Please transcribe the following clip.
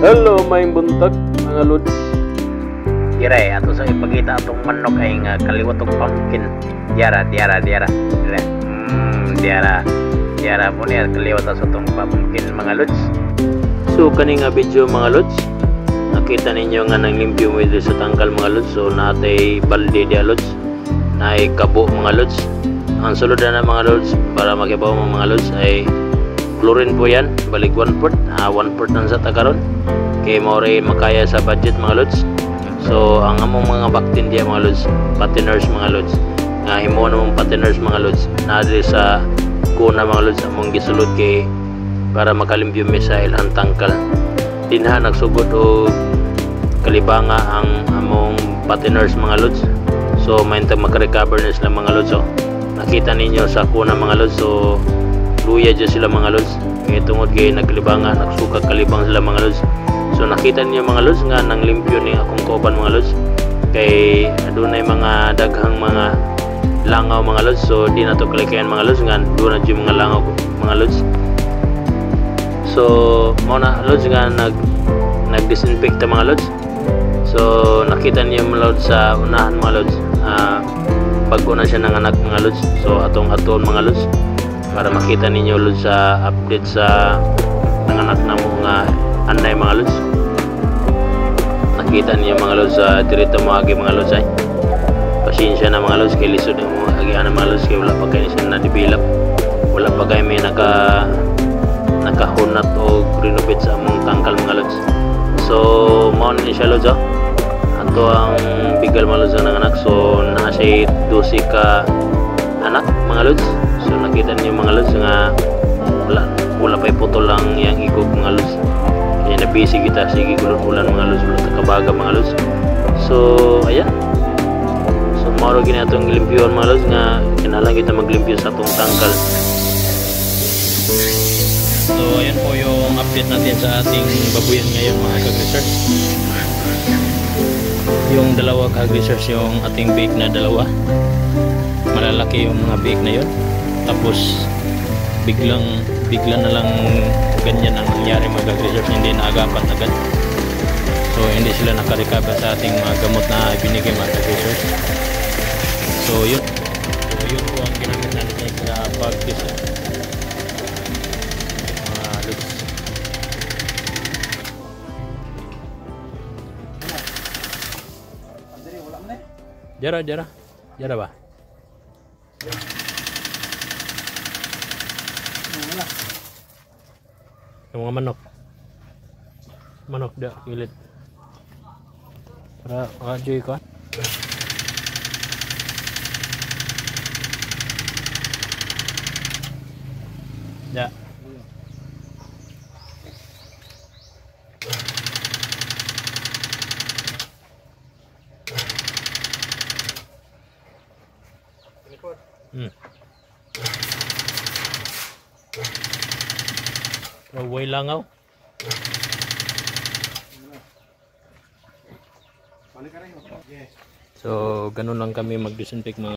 Hello, maing buntag mga lods. Diray ato sa ipakita atong manok ay nga kaliwat og pumpkin. Diara. Diara mo niya kaliwat sa atong pumpkin mga lods. So kani nga video mga lods, nakita ninyo nga nang limpyo mo sa tangkal mga lods. So natay balde dia lods, naay kabo mga lods. Ang sulod na mga lods para makibaw mo mga lods ay chlorine po yan, balik 1/4 nang sa takaron kay maoray makaya sa budget mga lods. So ang among mga bacteria mga lods, patiners mga lods, nga himo namong patiners mga lods na sa kuna mga lods among gisulod kay para makalimpyo mi sa ilang tangkal. Dinha nagsugod og kalibanga ang among patiners mga lods. So maintang makarecover na sila mga lods. So nakita ninyo sa kuna mga lods, so luya dyan sila mga lods kaya tungod kay naglibanga, nagsuka kalibang sila mga lods. So nakita niyo mga lods nga nang limpyo ni akong kauban mga lods kay adunay mga daghang mga langaw mga lods. So di na to klikayan mga lods nga doon na yung mga langaw mga lods. So mo na lods nga nag-disinfecta mga lods. So nakita niyo mga lods sa unahan mga lods, bago na siya nanganak mga lods. So atong mga lods para makita ninyo lods sa update sa nanganak na mga anay mga lods. Nakita niyo mga lods sa dirito mo agi mga lods ay pasensya na mga lods kay lisod yung mga agian mga lods kay wala pa kayo siya na-develop, wala pa kayo may nakahunat o renovate sa among tangkal mga lods. So maon ni siya lods ato ang bigal mga lods ng anak. So naa siya 12 ka anak mga lods. So nakita niyo mga lods nga wala pa putol lang yang igog mga lods. Kaya na busy kita sige ulan mga lods, wala kabaga mga lods. So ayan. So maro gini atong gilimpyon mga lods nga kinahanglan kita maglimpyo sa atong tangkal. So ayan po yung update natin sa ating babuyan ngayon mga kag-research. Yung dalawa kag-research yung ating bake na dalawa. Malalaki yung mga bake na yon. Tapos bigla na lang ganyan ang nangyari mga research, hindi naagapan agad. So hindi sila nakarecover sa ating mga gamot na ibinigay mga research. So yun po ang ginamit natin sa pag-test mga lods. Jara ba? Yung mga manok dah kilit para makajoy ka. Ya Raway langaw. So ganun lang kami mag-disinfect mga